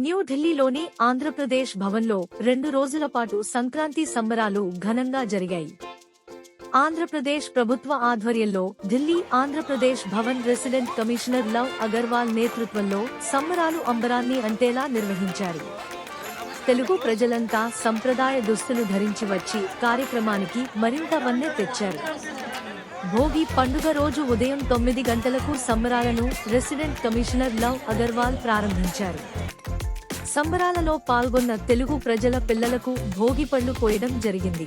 న్యూఢిల్లీలోని ఆంధ్రప్రదేశ్ భవన్లో 2 రోజుల పాటు సంక్రాంతి సంబరాలు ఘనంగా జరిగాయి. ఆంధ్రప్రదేశ్ ప్రభుత్వ ఆధ్వర్యంలో Delhi Andhra Pradesh Bhavan resident commissioner love Agarwal నేతృత్వంలో సంబరాలు అంబరాన్ని అంటేలా నిర్వహించారు. తెలుగు ప్రజలంతా సంప్రదాయ దుస్తులు ధరించి వచ్చి కార్యక్రమానికి మరింత వన్నె తెచ్చారు. భోగి పండుగ రోజు ఉదయం 9 గంటలకు సంబరాలను రెసిడెంట్ కమిషనర్ లవ్ అగర్వాల్ ప్రారంభించారు. సంబరాలలో పాల్గొన్న తెలుగు ప్రజల పిల్లలకు భోగి పళ్ళు పోయడం జరిగింది.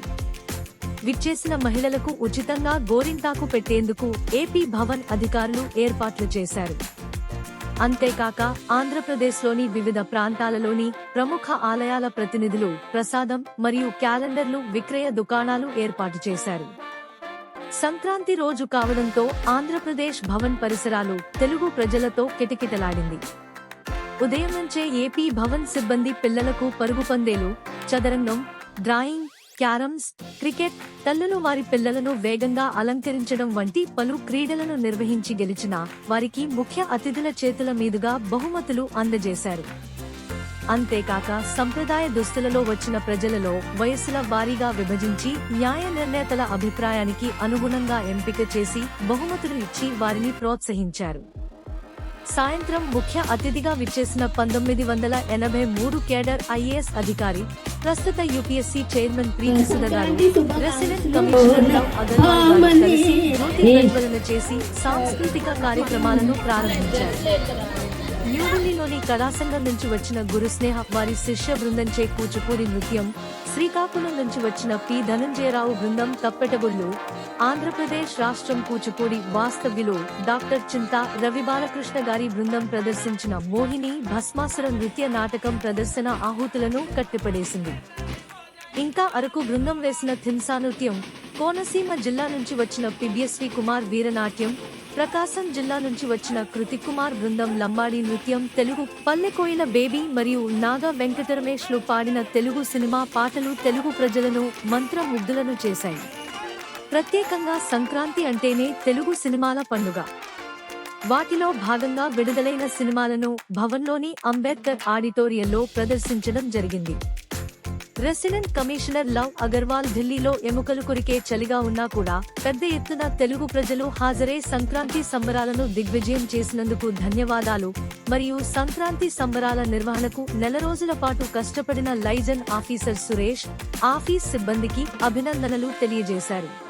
విచ్చేసిన మహిళలకు ఉచితంగా గోరింటాకు పెట్టేందుకు ఏపీ భవన్ అధికారులు ఏర్పాట్లు చేశారు. అంతేకాక ఆంధ్రప్రదేశ్లోని వివిధ ప్రాంతాలలోని ప్రముఖ ఆలయాల ప్రతినిధులు ప్రసాదం మరియు క్యాలెండర్లు విక్రయ దుకాణాలు ఏర్పాటు చేశారు. సంక్రాంతి రోజు కావడంతో ఆంధ్రప్రదేశ్ భవన్ పరిసరాలు తెలుగు ప్రజలతో కిటకిటలాడింది. ఉదయం నుంచే ఏపీ భవన్ సిబ్బంది పిల్లలకు పరుగు పందేలు, చదరంగం, డ్రాయింగ్, క్యారమ్స్, క్రికెట్, తల్లులు వారి పిల్లలను వేగంగా అలంకరించడం వంటి పలు క్రీడలను నిర్వహించి గెలిచిన వారికి ముఖ్య అతిథుల చేతుల మీదుగా బహుమతులు అందజేశారు. అంతేకాక సంప్రదాయ దుస్తులలో వచ్చిన ప్రజలలో వయస్సుల వారీగా విభజించి న్యాయ నిర్ణేతల అభిప్రాయానికి అనుగుణంగా ఎంపిక చేసి బహుమతులు ఇచ్చి వారిని ప్రోత్సహించారు. సాయంత్రం ముఖ్య అతిథిగా విచ్చేసిన 1983 కేడర్ ఐఏఎస్ అధికారి, ప్రస్తుత యూపీఎస్సీ చైర్మన్ ప్రీతి సుధ గారు రెసిడెంట్ కమిషనర్ లవ్ అగర్వాల్ గారు కలిసి జ్యోతి ప్రజ్వలన చేసి సాంస్కృతిక కార్యక్రమాలను ప్రారంభించారు. న్యూఢిల్లీలోని కళాసంఘం నుంచి వచ్చిన గురుస్నేహ వారి శిష్య బృందంచే కూచిపూడి నృత్యం, శ్రీకాకుళం నుంచి వచ్చిన పి ధనంజయరావు బృందం తప్పెటగుళ్ళు, ఆంధ్రప్రదేశ్ రాష్ట్రం కూచిపూడి వాస్తవ్యులు డాక్టర్ చింతా రవిబాలకృష్ణ గారి బృందం ప్రదర్శించిన మోహిని భస్మాసుర నృత్య నాటకం ప్రదర్శన ఆహుతులను కట్టిపడేసింది. ఇంకా అరకు బృందం వేసిన థింసా నృత్యం, కోనసీమ జిల్లా నుంచి వచ్చిన పిబిఎస్వి కుమార్ వీరనాట్యం, ప్రకాశం జిల్లా నుంచి వచ్చిన కృతిక్ కుమార్ బృందం లంబాడీ నృత్యం, తెలుగు పల్లెకోయిల బేబీ మరియు నాగ వెంకటరమేష్లు పాడిన తెలుగు సినిమా పాటలు తెలుగు ప్రజలను మంత్రముగ్ధులను చేశాయి. ప్రత్యేకంగా సంక్రాంతి అంటేనే తెలుగు సినిమాల పండుగ. వాటిలో భాగంగా విడుదలైన సినిమాలను భవన్లోని అంబేద్కర్ ఆడిటోరియంలో ప్రదర్శించడం జరిగింది. రెసిడెంట్ కమిషనర్ లవ్ అగర్వాల్ ఢిల్లీలో ఎముకలు కొరికే చలిగా ఉన్నా కూడా పెద్ద ఎత్తున తెలుగు ప్రజలు హాజరై సంక్రాంతి సంబరాలను దిగ్విజయం చేసినందుకు ధన్యవాదాలు మరియు సంక్రాంతి సంబరాల నిర్వహణకు 4 రోజుల పాటు కష్టపడిన లైజన్ ఆఫీసర్ సురేష్, ఆఫీస్ సిబ్బందికి అభినందనలు తెలియజేశారు.